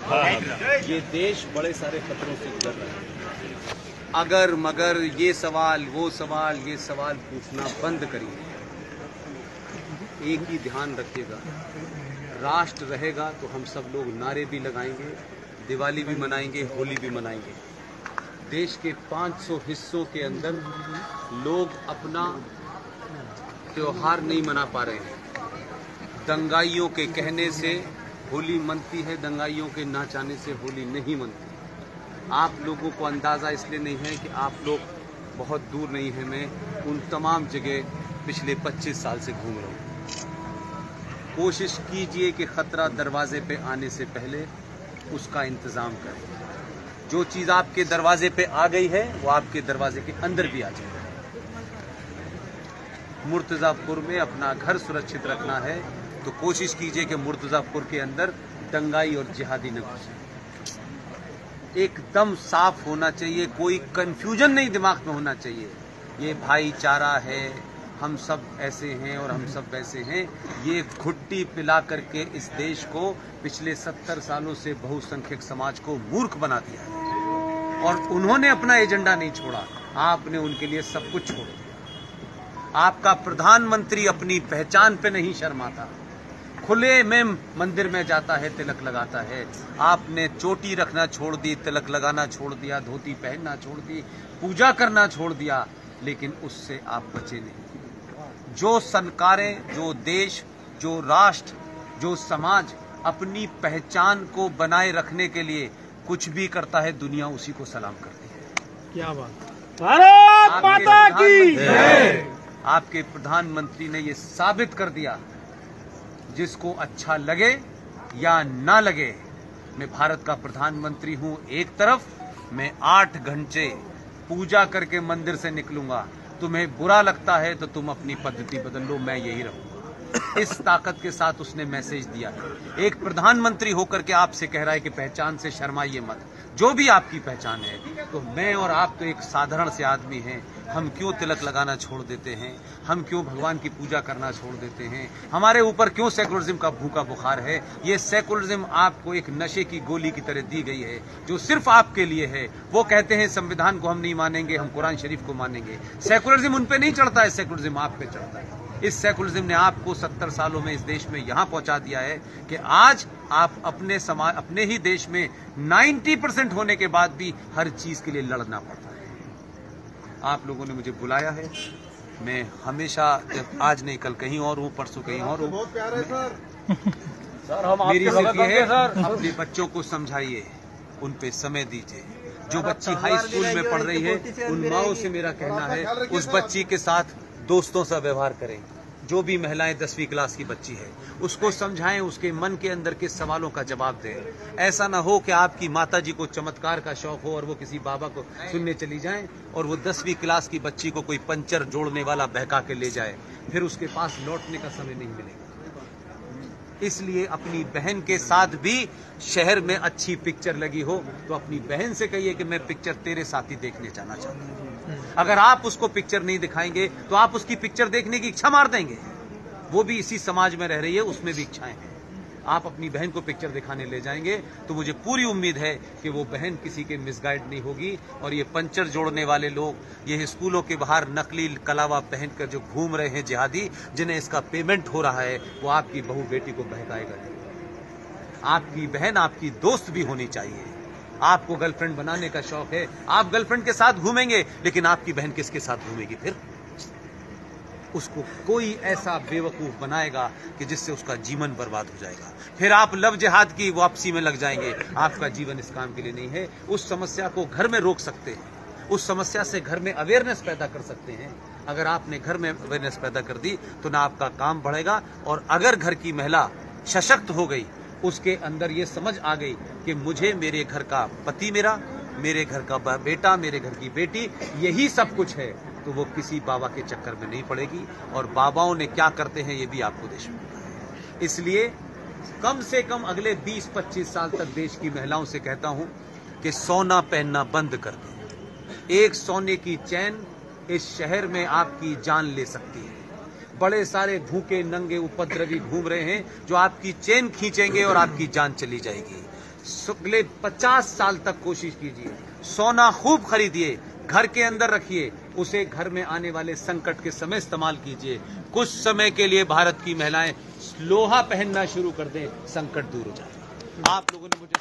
ये देश बड़े सारे खतरों से गुजर रहा है। अगर मगर ये सवाल वो सवाल ये सवाल पूछना बंद करिए। एक ही ध्यान रखिएगा, राष्ट्र रहेगा तो हम सब लोग नारे भी लगाएंगे, दिवाली भी मनाएंगे, होली भी मनाएंगे। देश के 500 हिस्सों के अंदर लोग अपना त्योहार नहीं मना पा रहे हैं। दंगाइयों के कहने से होली मनती है, दंगाइयों के ना चाहने से होली नहीं मनती। आप लोगों को अंदाज़ा इसलिए नहीं है कि आप लोग बहुत दूर नहीं हैं। मैं उन तमाम जगह पिछले 25 साल से घूम रहा हूँ। कोशिश कीजिए कि ख़तरा दरवाजे पे आने से पहले उसका इंतज़ाम करें। जो चीज़ आपके दरवाजे पे आ गई है वो आपके दरवाजे के अंदर भी आ जाए। मुर्तज़ापुर में अपना घर सुरक्षित रखना है तो कोशिश कीजिए कि मुर्तज़ापुर के अंदर दंगाई और जिहादी न घुसे। एकदम साफ होना चाहिए, कोई कंफ्यूजन नहीं दिमाग में होना चाहिए। ये भाईचारा है, हम सब ऐसे हैं और हम सब वैसे हैं। ये घुट्टी पिला करके इस देश को पिछले 70 सालों से बहुसंख्यक समाज को मूर्ख बना दिया है और उन्होंने अपना एजेंडा नहीं छोड़ा, आपने उनके लिए सब कुछ छोड़ दिया। आपका प्रधानमंत्री अपनी पहचान पे नहीं शर्माता, खुले में मंदिर में जाता है, तिलक लगाता है। आपने चोटी रखना छोड़ दी, तिलक लगाना छोड़ दिया, धोती पहनना छोड़ दी, पूजा करना छोड़ दिया, लेकिन उससे आप बचे नहीं। जो सरकारें, जो देश, जो राष्ट्र, जो समाज अपनी पहचान को बनाए रखने के लिए कुछ भी करता है, दुनिया उसी को सलाम करती है। क्या बात, भारत माता की जय। आपके प्रधानमंत्री ने ये साबित कर दिया, जिसको अच्छा लगे या ना लगे, मैं भारत का प्रधानमंत्री हूं। एक तरफ मैं 8 घंटे पूजा करके मंदिर से निकलूंगा, तुम्हें बुरा लगता है तो तुम अपनी पद्धति बदल लो, मैं यही रहूंगा। इस ताकत के साथ उसने मैसेज दिया है। एक प्रधानमंत्री होकर के आपसे कह रहा है कि पहचान से शर्माइए मत, जो भी आपकी पहचान है। तो मैं और आप तो एक साधारण से आदमी हैं, हम क्यों तिलक लगाना छोड़ देते हैं? हम क्यों भगवान की पूजा करना छोड़ देते हैं? हमारे ऊपर क्यों सेकुलरिज्म का भूखा बुखार है? ये सेकुलरिज्म आपको एक नशे की गोली की तरह दी गई है, जो सिर्फ आपके लिए है। वो कहते हैं संविधान को हम नहीं मानेंगे, हम कुरान शरीफ को मानेंगे। सेकुलरिज्म उन पे नहीं चढ़ता है, सेकुलरिज्म आप पे चढ़ता है। इस सेकुलरिज्म ने आपको 70 सालों में इस देश में यहां पहुंचा दिया है कि आज आप अपने समाज, अपने ही देश में 90% होने के बाद भी हर चीज के लिए लड़ना पड़ता है। आप लोगों ने मुझे बुलाया है, मैं हमेशा, जब आज नहीं कल कहीं और हूं, परसों कहीं और हूं। मेरी सिर्फ ये है, अपने बच्चों को समझाइए, उन पे समय दीजिए। जो बच्ची हाई स्कूल में पढ़ रही है, उन माओं से मेरा कहना है उस बच्ची के साथ दोस्तों सा व्यवहार करें। जो भी महिलाएं 10वीं क्लास की बच्ची है, उसको समझाएं, उसके मन के अंदर के सवालों का जवाब दें। ऐसा ना हो कि आपकी माताजी को चमत्कार का शौक हो और वो किसी बाबा को सुनने चली जाएं और वो 10वीं क्लास की बच्ची को कोई पंचर जोड़ने वाला बहका के ले जाए, फिर उसके पास लौटने का समय नहीं मिलेगा। इसलिए अपनी बहन के साथ भी शहर में अच्छी पिक्चर लगी हो तो अपनी बहन से कहिए कि मैं पिक्चर तेरे साथ ही देखने जाना चाहता हूं। अगर आप उसको पिक्चर नहीं दिखाएंगे तो आप उसकी पिक्चर देखने की इच्छा मार देंगे। वो भी इसी समाज में रह रही है, उसमें भी इच्छाएं हैं। आप अपनी बहन को पिक्चर दिखाने ले जाएंगे तो मुझे पूरी उम्मीद है कि वो बहन किसी के मिसगाइड नहीं होगी। और ये पंचर जोड़ने वाले लोग, ये स्कूलों के बाहर नकली कलावा पहनकर जो घूम रहे हैं जिहादी, जिन्हें इसका पेमेंट हो रहा है, वो आपकी बहू बेटी को बहकाएगा नहीं। आपकी बहन आपकी दोस्त भी होनी चाहिए। आपको गर्लफ्रेंड बनाने का शौक है, आप गर्लफ्रेंड के साथ घूमेंगे, लेकिन आपकी बहन किसके साथ घूमेगी? फिर उसको कोई ऐसा बेवकूफ बनाएगा कि जिससे उसका जीवन बर्बाद हो जाएगा। फिर आप लव जिहाद की वापसी में लग जाएंगे। आपका जीवन इस काम के लिए नहीं है। उस समस्या को घर में रोक सकते हैं, उस समस्या से घर में अवेयरनेस पैदा कर सकते हैं। अगर आपने घर में अवेयरनेस पैदा कर दी तो ना आपका काम बढ़ेगा, और अगर घर की महिला सशक्त हो गई, उसके अंदर ये समझ आ गई कि मुझे मेरे घर का पति, मेरे घर का बेटा, मेरे घर की बेटी, यही सब कुछ है, तो वो किसी बाबा के चक्कर में नहीं पड़ेगी। और बाबाओं ने क्या करते हैं ये भी आपको देश में पता है। इसलिए कम से कम अगले 20-25 साल तक देश की महिलाओं से कहता हूं कि सोना पहनना बंद कर दें। एक सोने की चैन इस शहर में आपकी जान ले सकती है। बड़े सारे भूखे नंगे उपद्रवी घूम रहे हैं जो आपकी चेन खींचेंगे और आपकी जान चली जाएगी। अगले 50 साल तक कोशिश कीजिए, सोना खूब खरीदिए, घर के अंदर रखिए, उसे घर में आने वाले संकट के समय इस्तेमाल कीजिए। कुछ समय के लिए भारत की महिलाएं लोहा पहनना शुरू कर दें, संकट दूर हो जाए। आप लोगों ने मुझे